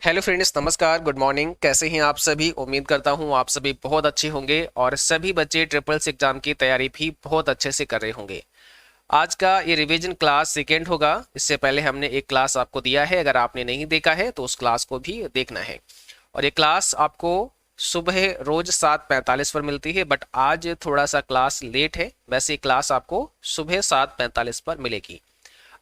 Hello friends, नमस्कार, good morning. कैसे हैं आप सभी? उम्मीद करता हूं आप सभी बहुत अच्छे होंगे और सभी बच्चे ट्रिपल्स एग्जाम की तैयारी भी बहुत अच्छे से कर रहे होंगे। आज का ये रिवीजन क्लास सेकेंड होगा। इससे पहले हमने एक क्लास आपको दिया है, अगर आपने नहीं देखा है तो उस क्लास को भी देखना है। और ये क्लास आपको सुबह रोज 7:45 पर मिलती है, बट आज थोड़ा सा क्लास लेट है। वैसे क्लास आपको सुबह 7:45 पर मिलेगी।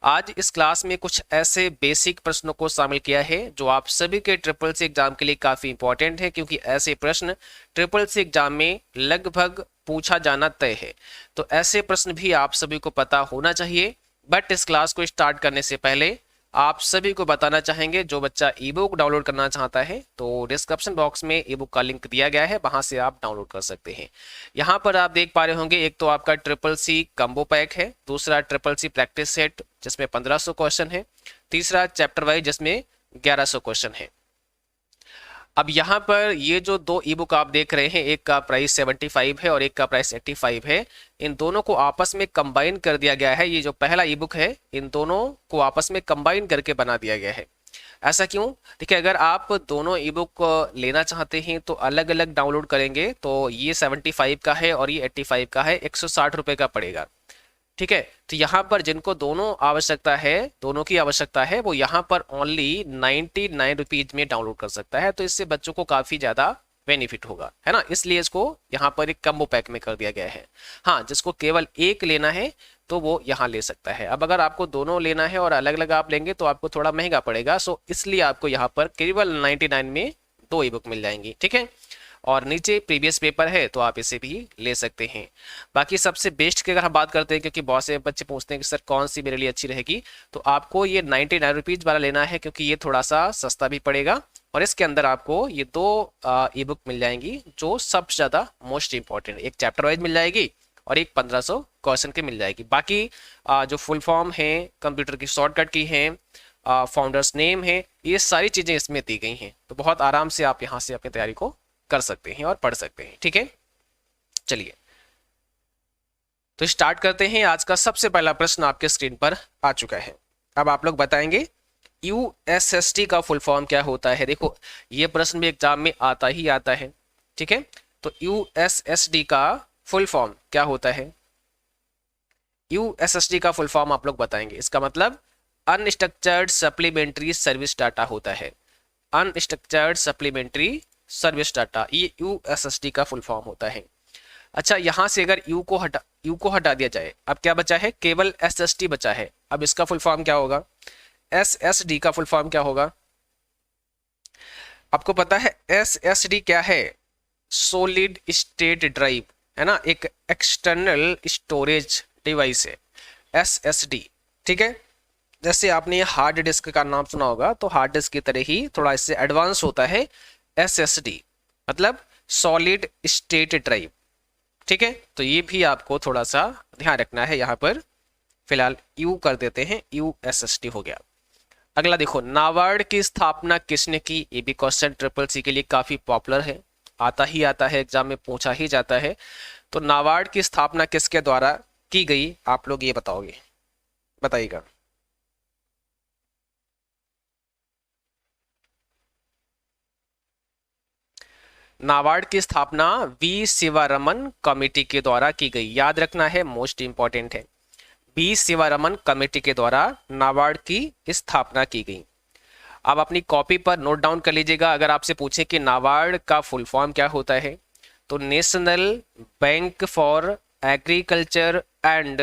आज इस क्लास में कुछ ऐसे बेसिक प्रश्नों को शामिल किया है जो आप सभी के ट्रिपल सी एग्जाम के लिए काफी इंपॉर्टेंट है, क्योंकि ऐसे प्रश्न ट्रिपल सी एग्जाम में लगभग पूछा जाना तय है। तो ऐसे प्रश्न भी आप सभी को पता होना चाहिए। बट इस क्लास को स्टार्ट करने से पहले आप सभी को बताना चाहेंगे, जो बच्चा ई बुक डाउनलोड करना चाहता है तो डिस्क्रिप्शन बॉक्स में ई बुक का लिंक दिया गया है, वहां से आप डाउनलोड कर सकते हैं। यहाँ पर आप देख पा रहे होंगे, एक तो आपका ट्रिपल सी कम्बो पैक है, दूसरा ट्रिपल सी प्रैक्टिस सेट जिसमें 1500 क्वेश्चन है, तीसरा चैप्टर वाइज जिसमें 1100 क्वेश्चन है। अब यहाँ पर ये जो दो ई बुक आप देख रहे हैं, एक का प्राइस 75 है और एक का प्राइस 85 है। इन दोनों को आपस में कंबाइन कर दिया गया है। ये जो पहला ई बुक है, इन दोनों को आपस में कंबाइन करके बना दिया गया है। ऐसा क्यों? देखिए, अगर आप दोनों ई बुक लेना चाहते हैं तो अलग अलग डाउनलोड करेंगे तो ये 75 का है और ये 85 का है, 160 रुपये का पड़ेगा। ठीक है, तो यहाँ पर जिनको दोनों आवश्यकता है, दोनों की आवश्यकता है, वो यहाँ पर ओनली 99 रुपीज में डाउनलोड कर सकता है। तो इससे बच्चों को काफी ज्यादा बेनिफिट होगा, है ना। इसलिए इसको यहाँ पर एक कम्बो पैक में कर दिया गया है। हाँ, जिसको केवल एक लेना है तो वो यहाँ ले सकता है। अब अगर आपको दोनों लेना है और अलग अलग आप लेंगे तो आपको थोड़ा महंगा पड़ेगा। सो इसलिए आपको यहाँ पर केवल 99 में दो ई बुक मिल जाएंगी। ठीक है, और नीचे प्रीवियस पेपर है तो आप इसे भी ले सकते हैं। बाकी सबसे बेस्ट की अगर हम बात करते हैं, क्योंकि बहुत से बच्चे पूछते हैं कि सर कौन सी मेरे लिए अच्छी रहेगी, तो आपको ये 99 रुपीज वाला लेना है, क्योंकि ये थोड़ा सा सस्ता भी पड़ेगा और इसके अंदर आपको ये दो ई बुक मिल जाएंगी जो सबसे ज़्यादा मोस्ट इंपॉर्टेंट, एक चैप्टर वाइज मिल जाएगी और एक 1500 क्वेश्चन की मिल जाएगी। बाकी जो फुल फॉर्म है, कंप्यूटर की शॉर्टकट की है, फाउंडर्स नेम है, ये सारी चीज़ें इसमें दी गई हैं। तो बहुत आराम से आप यहाँ से अपनी तैयारी को कर सकते हैं और पढ़ सकते हैं। ठीक है, चलिए तो स्टार्ट करते हैं। आज का सबसे पहला प्रश्न आपके स्क्रीन पर आ चुका है। अब आप लोग बताएंगे यूएसएसडी का फुल फॉर्म क्या होता है। देखो, ये प्रश्न भी एग्जाम में आता ही आता है। ठीक है, तो यूएसएसडी का फुल फॉर्म क्या होता है? यूएसएसडी का फुल फॉर्म आप लोग बताएंगे। इसका मतलब अनस्ट्रक्चर्ड सप्लीमेंट्री सर्विस डाटा होता है। अनस्ट्रक्चर्ड सप्लीमेंट्री सर्विस डाटा, ये यूएसएसडी का फुल फॉर्म होता है। अच्छा, यहां से अगर यू को हटा दिया जाए, अब क्या बचा है? केवल एसएसडी बचा है। अब इसका फुल फॉर्म क्या होगा? एसएसडी का फुल फॉर्म क्या होगा? आपको पता है एसएसडी क्या है? सॉलिड स्टेट ड्राइव, है ना, एक एक्सटर्नल स्टोरेज डिवाइस है एसएसडी। ठीक है, जैसे आपने हार्ड डिस्क का नाम सुना होगा, तो हार्ड डिस्क की तरह ही थोड़ा इससे एडवांस होता है एसएसडी, मतलब सॉलिड स्टेट ड्राइव। ठीक है, तो ये भी आपको थोड़ा सा ध्यान रखना है। यहाँ पर फिलहाल यू कर देते हैं, यूएसएसडी हो गया। अगला देखो, नाबार्ड की स्थापना किसने की? ये भी क्वेश्चन ट्रिपल सी के लिए काफी पॉपुलर है, आता ही आता है, एग्जाम में पूछा ही जाता है। तो नाबार्ड की स्थापना किसके द्वारा की गई, आप लोग ये बताओगे, बताइएगा। नाबार्ड की स्थापना वी शिवारमन कमेटी के द्वारा की गई। याद रखना है, मोस्ट इंपॉर्टेंट है। वी शिवारमन कमेटी के द्वारा नाबार्ड की स्थापना की गई। आप अपनी कॉपी पर नोट डाउन कर लीजिएगा। अगर आपसे पूछे कि नाबार्ड का फुल फॉर्म क्या होता है, तो national bank for agriculture and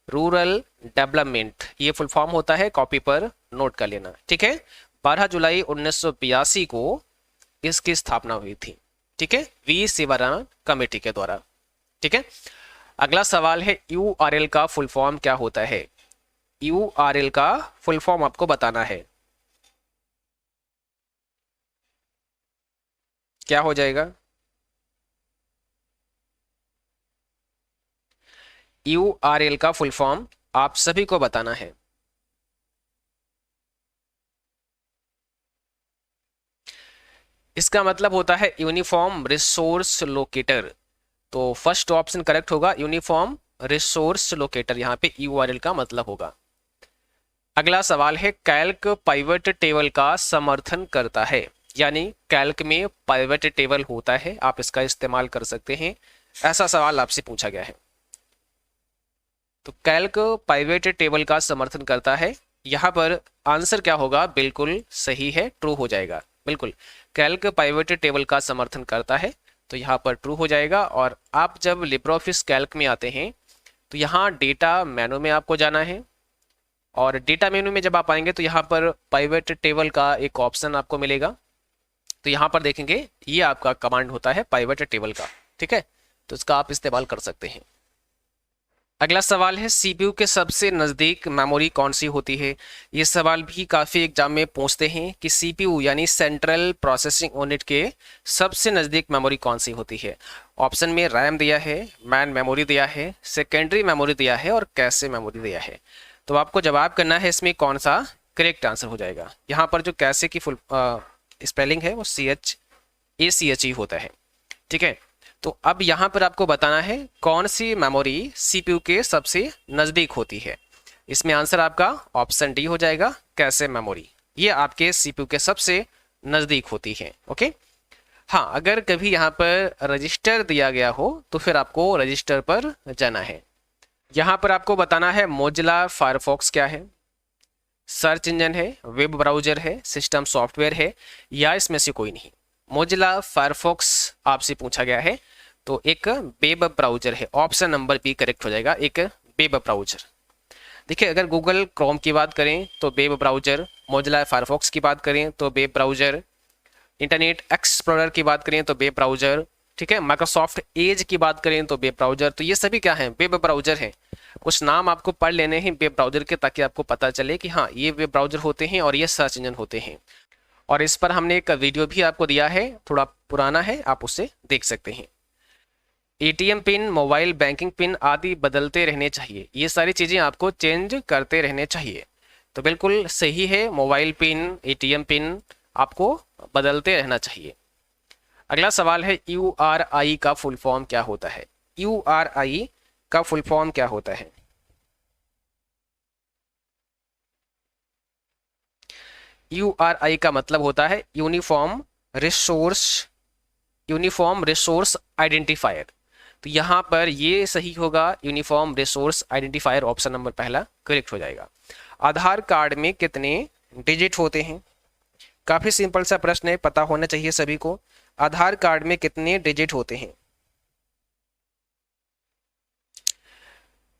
rural development, ये फुल फॉर्म होता है। कॉपी पर नोट कर लेना। ठीक है, 12 जुलाई 1982 को इसकी स्थापना हुई थी। ठीक है, वी शिवारमन कमेटी के द्वारा। ठीक है, अगला सवाल है, यूआरएल का फुल फॉर्म क्या होता है? यूआरएल का फुल फॉर्म आपको बताना है। क्या हो जाएगा? यूआरएल का फुल फॉर्म आप सभी को बताना है। इसका मतलब होता है यूनिफॉर्म रिसोर्स लोकेटर। तो फर्स्ट ऑप्शन करेक्ट होगा, यूनिफॉर्म रिसोर्स लोकेटर। यहाँ पे यूआरएल का मतलब होगा। अगला सवाल है कैल्क पाइवट टेबल का समर्थन करता है, यानी कैल्क में पाइवट टेबल होता है, आप इसका इस्तेमाल कर सकते हैं, ऐसा सवाल आपसे पूछा गया है। तो कैल्क पाइवट टेबल का समर्थन करता है, यहाँ पर आंसर क्या होगा, बिल्कुल सही है, ट्रू हो जाएगा। बिल्कुल कैल्क पाइवट टेबल का समर्थन करता है, तो यहाँ पर ट्रू हो जाएगा। और आप जब लिब्रियोफिस कैल्क में आते हैं तो यहाँ डेटा मेनू में आपको जाना है, और डेटा मेनू में जब आप आएंगे तो यहाँ पर पाइवट टेबल का एक ऑप्शन आपको मिलेगा। तो यहाँ पर देखेंगे ये आपका कमांड होता है पाइवट टेबल का, ठीक है, तो इसका आप इस्तेमाल कर सकते हैं। अगला सवाल है सीपीयू के सबसे नज़दीक मेमोरी कौन सी होती है। ये सवाल भी काफ़ी एग्जाम में पूछते हैं कि सीपीयू यानी सेंट्रल प्रोसेसिंग यूनिट के सबसे नज़दीक मेमोरी कौन सी होती है। ऑप्शन में रैम दिया है, मैन मेमोरी दिया है, सेकेंडरी मेमोरी दिया है और कैशे मेमोरी दिया है। तो आपको जवाब करना है इसमें कौन सा करेक्ट आंसर हो जाएगा। यहाँ पर जो कैशे की फुल स्पेलिंग है वो CHACHE होता है, ठीक है। तो अब यहाँ पर आपको बताना है कौन सी मेमोरी सीपीयू के सबसे नज़दीक होती है। इसमें आंसर आपका ऑप्शन डी हो जाएगा, कैशे मेमोरी, ये आपके सीपीयू के सबसे नज़दीक होती है। ओके, हाँ, अगर कभी यहाँ पर रजिस्टर दिया गया हो तो फिर आपको रजिस्टर पर जाना है। यहाँ पर आपको बताना है मोजिला फायरफॉक्स क्या है, सर्च इंजन है, वेब ब्राउजर है, सिस्टम सॉफ्टवेयर है, या इसमें से कोई नहीं। मोजिला फायरफॉक्स आपसे पूछा गया है, तो एक वेब ब्राउजर है, ऑप्शन नंबर बी करेक्ट हो जाएगा, एक वेब ब्राउजर। देखिए अगर गूगल क्रोम की बात करें तो वेब ब्राउजर, मोजिला फायरफॉक्स की बात करें तो वेब ब्राउजर, इंटरनेट एक्सप्लोरर की बात करें तो वेब ब्राउजर, ठीक है, माइक्रोसॉफ्ट एज की बात करें तो वेब ब्राउजर, तो ये सभी क्या है, वेब ब्राउजर हैं। कुछ नाम आपको पढ़ लेने हैं वेब ब्राउजर के, ताकि आपको पता चले कि हाँ ये वेब ब्राउजर होते हैं और ये सर्च इंजन होते हैं। और इस पर हमने एक वीडियो भी आपको दिया है, थोड़ा पुराना है, आप उसे देख सकते हैं। ATM pin, mobile banking pin आदि बदलते रहने चाहिए, ये सारी चीज़ें आपको चेंज करते रहने चाहिए। तो बिल्कुल सही है, मोबाइल पिन, एटीएम पिन आपको बदलते रहना चाहिए। अगला सवाल है URI का फुल फॉर्म क्या होता है। URI का फुल फॉर्म क्या होता है। URI का मतलब होता है यूनिफॉर्म रिसोर्स आइडेंटिफायर। तो यहाँ पर ये सही होगा, uniform resource identifier, option number पहला करेक्ट हो जाएगा। आधार कार्ड में कितने डिजिट होते हैं। काफी सिंपल सा प्रश्न है, पता होना चाहिए सभी को। आधार कार्ड में कितने डिजिट होते हैं।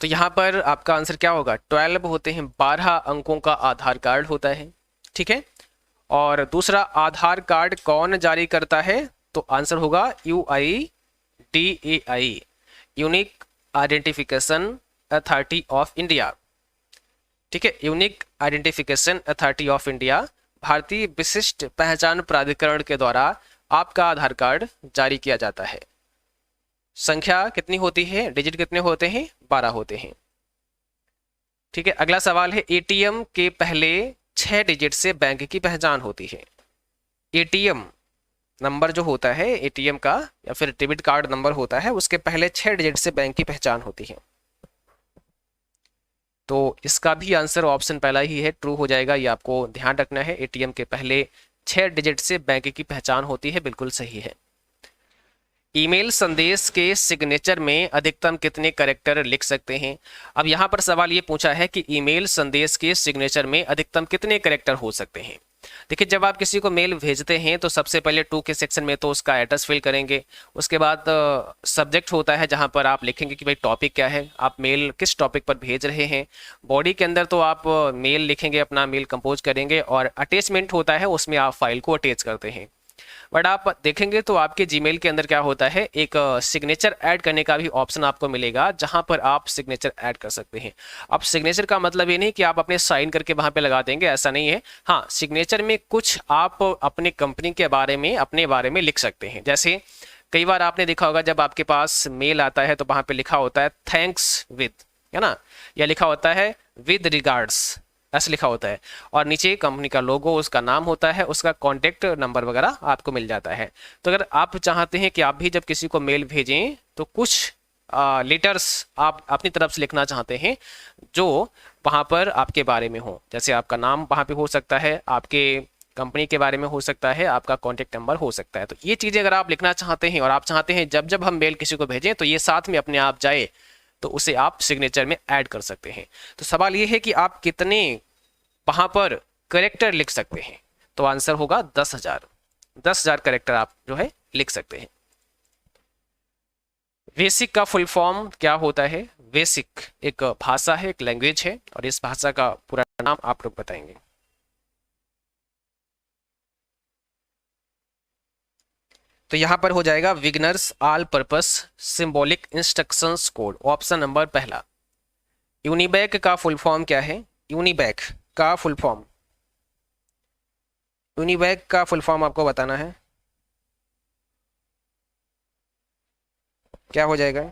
तो यहाँ पर आपका आंसर क्या होगा, 12 होते हैं, 12 अंकों का आधार कार्ड होता है, ठीक है। और दूसरा, आधार कार्ड कौन जारी करता है, तो आंसर होगा UIDAI, unique identification authority of India, ठीक है, unique identification authority of India, भारतीय विशिष्ट पहचान प्राधिकरण के द्वारा आपका आधार कार्ड जारी किया जाता है। संख्या कितनी होती है, डिजिट कितने होते हैं, 12 होते हैं, ठीक है। अगला सवाल है एटीएम के पहले 6 डिजिट से बैंक की पहचान होती है। एटीएम नंबर जो होता है एटीएम का, या फिर डेबिट कार्ड नंबर होता है, उसके पहले 6 डिजिट से बैंक की पहचान होती है। तो इसका भी आंसर ऑप्शन पहला ही है, ट्रू हो जाएगा, ये आपको ध्यान रखना है। एटीएम के पहले 6 डिजिट से बैंक की पहचान होती है, बिल्कुल सही है। ईमेल संदेश के सिग्नेचर में अधिकतम कितने कैरेक्टर लिख सकते हैं। अब यहाँ पर सवाल ये पूछा है कि ईमेल संदेश के सिग्नेचर में अधिकतम कितने कैरेक्टर हो सकते हैं। देखिए जब आप किसी को मेल भेजते हैं तो सबसे पहले टू के सेक्शन में तो उसका एड्रेस फिल करेंगे, उसके बाद सब्जेक्ट होता है जहाँ पर आप लिखेंगे कि भाई टॉपिक क्या है, आप मेल किस टॉपिक पर भेज रहे हैं। बॉडी के अंदर तो आप मेल लिखेंगे, अपना मेल कंपोज करेंगे, और अटैचमेंट होता है उसमें आप फाइल को अटैच करते हैं। बट आप देखेंगे तो आपके जीमेल के अंदर क्या होता है, एक सिग्नेचर ऐड करने का भी ऑप्शन आपको मिलेगा, जहां पर आप सिग्नेचर ऐड कर सकते हैं। अब सिग्नेचर का मतलब ये नहीं कि आप अपने साइन करके वहां पे लगा देंगे, ऐसा नहीं है। हाँ, सिग्नेचर में कुछ आप अपने कंपनी के बारे में, अपने बारे में लिख सकते हैं। जैसे कई बार आपने देखा होगा जब आपके पास मेल आता है तो वहां पे लिखा होता है थैंक्स विद, है ना, या लिखा होता है विद रिगार्ड्स, ऐसे लिखा होता है, और नीचे कंपनी का लोगो, उसका नाम होता है, उसका कॉन्टेक्ट नंबर वगैरह आपको मिल जाता है। तो अगर आप चाहते हैं कि आप भी जब किसी को मेल भेजें तो कुछ लेटर्स आप अपनी तरफ से लिखना चाहते हैं जो वहाँ पर आपके बारे में हो, जैसे आपका नाम वहाँ पे हो सकता है, आपके कंपनी के बारे में हो सकता है, आपका कॉन्टैक्ट नंबर हो सकता है। तो ये चीज़ें अगर आप लिखना चाहते हैं और आप चाहते हैं जब जब हम मेल किसी को भेजें तो ये साथ में अपने आप जाए, तो उसे आप सिग्नेचर में ऐड कर सकते हैं। तो सवाल ये है कि आप कितने वहाँ पर करेक्टर लिख सकते हैं, तो आंसर होगा 10,000। 10,000 करेक्टर आप जो है लिख सकते हैं। बेसिक का फुल फॉर्म क्या होता है? बेसिक एक भाषा है, एक लैंग्वेज है, और इस भाषा का पूरा नाम आप लोग बताएंगे। तो यहां पर हो जाएगा beginners all purpose symbolic instructions code, option number पहला। यूनिबैक का फुल फॉर्म क्या है? यूनिबैक का फुल फॉर्म, यूनिबैक का फुल फॉर्म आपको बताना है, क्या हो जाएगा?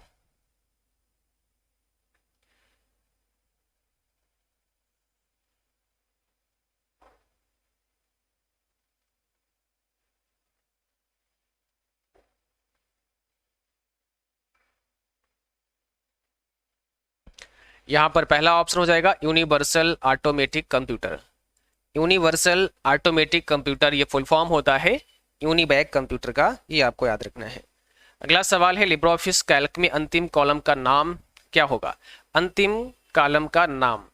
यहां पर पहला ऑप्शन हो जाएगा universal automatic computer. Universal automatic computer ये फुल फॉर्म होता है यूनिबैक कंप्यूटर का, ये आपको याद रखना है। अगला सवाल है लिब्रे ऑफिस कैल्क में अंतिम कॉलम का नाम क्या होगा? अंतिम कॉलम का नाम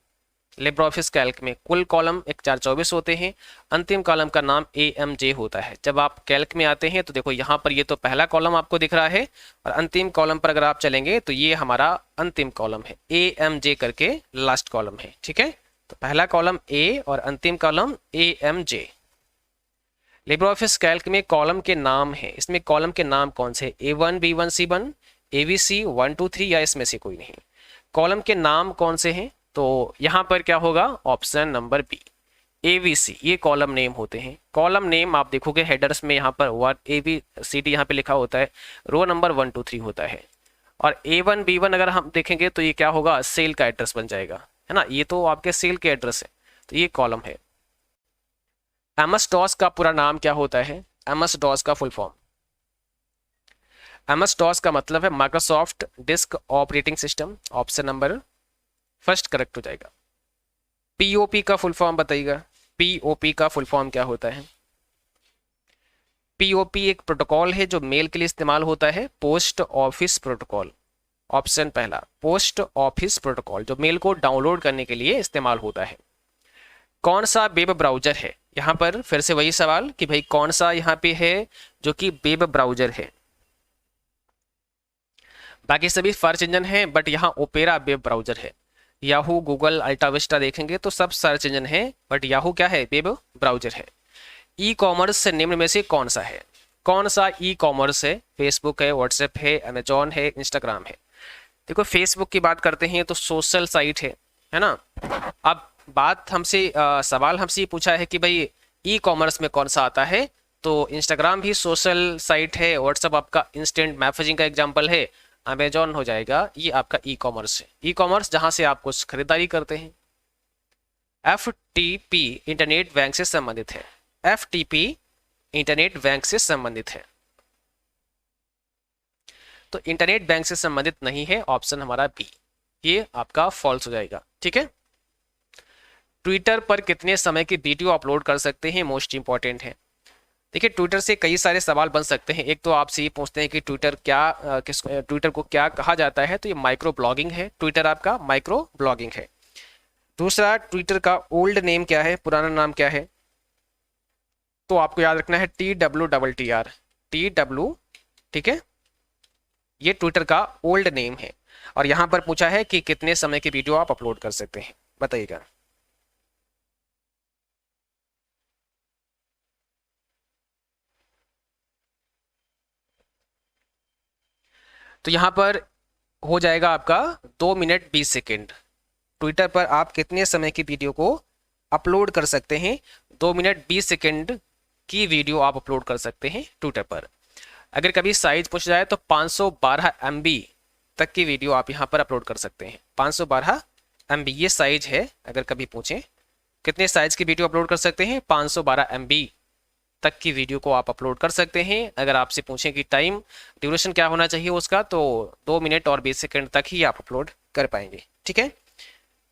लिब्रे ऑफिस कैल्क में कुल कॉलम एक 424 होते हैं, अंतिम कॉलम का नाम AMJ होता है। जब आप कैल्क में आते हैं तो देखो यहाँ पर ये तो पहला कॉलम आपको दिख रहा है, और अंतिम कॉलम पर अगर आप चलेंगे तो ये हमारा अंतिम कॉलम है, AMJ करके लास्ट कॉलम है, ठीक है। तो पहला कॉलम A और अंतिम column AMJ। Libre office Calc में कॉलम के नाम है, इसमें कॉलम के नाम कौन से? A1 B1 C1 ABC 1 2 3 या इसमें से कोई नहीं? कॉलम के नाम कौन से हैं? तो यहां पर क्या होगा? ऑप्शन नंबर बी ABC, ये कॉलम नेम होते हैं। कॉलम नेम आप देखोगे हेडर्स में यहाँ पर ABCD यहाँ पे लिखा होता है, रो नंबर 1 2 3 होता है। और A1 B1 अगर हम देखेंगे तो ये क्या होगा? सेल का एड्रेस बन जाएगा, है ना, ये तो आपके सेल के एड्रेस है, तो ये कॉलम है। MS-DOS का पूरा नाम क्या होता है? MS-DOS का फुल फॉर्म, MS-DOS का मतलब है Microsoft disk operating system, option number first correct हो जाएगा। POP का फुल फॉर्म बताइएगा, POP का फुल फॉर्म क्या होता है? POP एक प्रोटोकॉल है जो मेल के लिए इस्तेमाल होता है, पोस्ट ऑफिस प्रोटोकॉल, ऑप्शन पहला, पोस्ट ऑफिस प्रोटोकॉल जो मेल को डाउनलोड करने के लिए इस्तेमाल होता है। कौन सा वेब ब्राउजर है? यहां पर फिर से वही सवाल कि भाई कौन सा यहां पे है जो कि वेब ब्राउजर है? बाकी सभी सर्च इंजन है, बट यहाँ ओपेरा वेब ब्राउजर है। याहू, गूगल, अल्टाविस्टा देखेंगे तो सब सर्च इंजन है, बट याहू क्या है? वेब ब्राउजर है। ई कॉमर्स से निम्न में से कौन सा है? कौन सा ई कॉमर्स है? फेसबुक है, व्हाट्सएप है, अमेजॉन है, इंस्टाग्राम है? देखो फेसबुक की बात करते हैं तो सोशल साइट है ना। अब बात हमसे सवाल हमसे ये पूछा है कि भाई ई कॉमर्स में कौन सा आता है, तो इंस्टाग्राम भी सोशल साइट है, व्हाट्सएप आपका इंस्टेंट मैसेजिंग का एग्जाम्पल है, अमेजॉन हो जाएगा ये आपका ई कॉमर्स है। ई कॉमर्स जहां से आप कुछ खरीदारी करते हैं। FTP इंटरनेट बैंक से संबंधित है, FTP इंटरनेट बैंक से संबंधित है, तो इंटरनेट बैंक से संबंधित नहीं है, ऑप्शन हमारा बी, ये आपका फॉल्स हो जाएगा, ठीक है। ट्विटर पर कितने समय की वीडियो अपलोड कर सकते हैं? मोस्ट इंपॉर्टेंट है। देखिए ट्विटर से कई सारे सवाल बन सकते हैं। एक तो आपसे ये पूछते हैं कि ट्विटर ट्विटर को क्या कहा जाता है, तो ये माइक्रो ब्लॉगिंग है, ट्विटर आपका माइक्रो ब्लॉगिंग है। दूसरा, ट्विटर का ओल्ड नेम क्या है, पुराना नाम क्या है? तो आपको याद रखना है TWTR, TW, ठीक है, ये ट्विटर का ओल्ड नेम है। और यहां पर पूछा है कि कितने समय की वीडियो आप अपलोड कर सकते हैं, बताइएगा। तो यहां पर हो जाएगा आपका 2 मिनट 20 सेकेंड। ट्विटर पर आप कितने समय की वीडियो को अपलोड कर सकते हैं? 2 मिनट 20 सेकेंड की वीडियो आप अपलोड कर सकते हैं ट्विटर पर। अगर कभी साइज पूछ जाए तो 512 MB तक की वीडियो आप यहाँ पर अपलोड कर सकते हैं। 512 MB ये साइज है, अगर कभी पूछें कितने साइज की वीडियो अपलोड कर सकते हैं? 512 MB तक की वीडियो को आप अपलोड कर सकते हैं। अगर आपसे पूछें कि टाइम ड्यूरेशन क्या होना चाहिए उसका, तो 2 मिनट और 20 सेकंड तक ही आप अपलोड कर पाएंगे। ठीक है,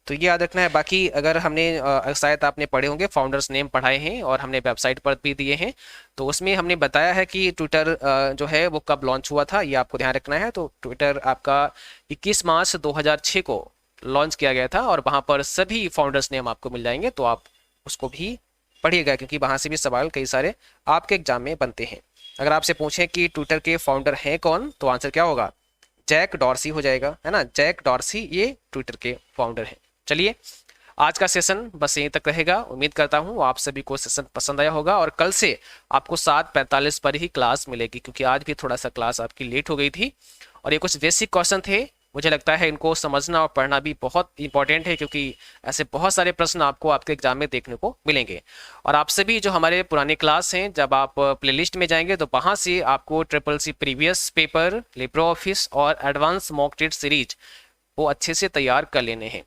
तो ये याद रखना है। बाकी अगर हमने शायद आपने पढ़े होंगे, फाउंडर्स नेम पढ़ाए हैं और हमने वेबसाइट पर भी दिए हैं, तो उसमें हमने बताया है कि ट्विटर जो है वो कब लॉन्च हुआ था, ये आपको ध्यान रखना है। तो ट्विटर आपका 21 मार्च 2006 को लॉन्च किया गया था और वहाँ पर सभी फाउंडर्स नेम आपको मिल जाएंगे, तो आप उसको भी पढ़िएगा क्योंकि वहाँ से भी सवाल कई सारे आपके एग्जाम में बनते हैं। अगर आपसे पूछें कि ट्विटर के फाउंडर हैं कौन, तो आंसर क्या होगा? जैक डॉर्सी हो जाएगा, है ना। जैक डॉर्सी ये ट्विटर के फाउंडर हैं। चलिए, आज का सेशन बस यहीं तक रहेगा। उम्मीद करता हूँ आप सभी को सेशन पसंद आया होगा और कल से आपको 7:45 पर ही क्लास मिलेगी, क्योंकि आज भी थोड़ा सा क्लास आपकी लेट हो गई थी और ये कुछ बेसिक क्वेश्चन थे। मुझे लगता है इनको समझना और पढ़ना भी बहुत इंपॉर्टेंट है, क्योंकि ऐसे बहुत सारे प्रश्न आपको आपके एग्जाम में देखने को मिलेंगे। और आप सभी जो हमारे पुराने क्लास हैं, जब आप प्लेलिस्ट में जाएंगे तो वहाँ से आपको SSC previous paper, Libre office और एडवांस मॉक टेस्ट सीरीज वो अच्छे से तैयार कर लेने हैं।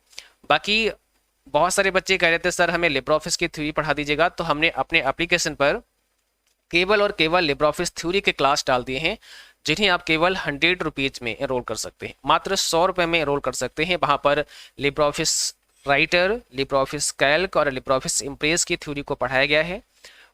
बाकी बहुत सारे बच्चे कह रहे थे सर हमें लिब्रो ऑफिस की थ्योरी पढ़ा दीजिएगा, तो हमने अपने एप्लीकेशन पर केवल और केवल लिब्रो ऑफिस थ्योरी के क्लास डाल दिए हैं, जिन्हें आप केवल 100 रुपीज में एनरोल कर सकते हैं। मात्र 100 रुपये में एनरोल कर सकते हैं। वहाँ पर Libre office writer, Libre office Calc और लिब्रो ऑफिस इम्प्रेस की थ्योरी को पढ़ाया गया है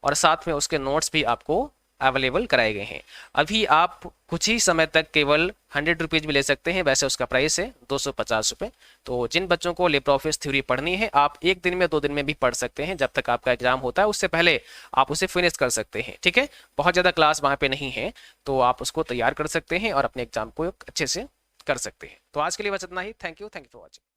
और साथ में उसके नोट्स भी आपको अवेलेबल कराए गए हैं। अभी आप कुछ ही समय तक केवल 100 रुपीज में ले सकते हैं, वैसे उसका प्राइस है 250 रुपये। तो जिन बच्चों को लिब्रो ऑफिस थ्योरी पढ़नी है, आप 1 दिन में 2 दिन में भी पढ़ सकते हैं, जब तक आपका एग्जाम होता है उससे पहले आप उसे फिनिश कर सकते हैं। ठीक है, बहुत ज़्यादा क्लास वहाँ पे नहीं है, तो आप उसको तैयार कर सकते हैं और अपने एग्जाम को अच्छे से कर सकते हैं। तो आज के लिए बस इतना ही। Thank you for watching.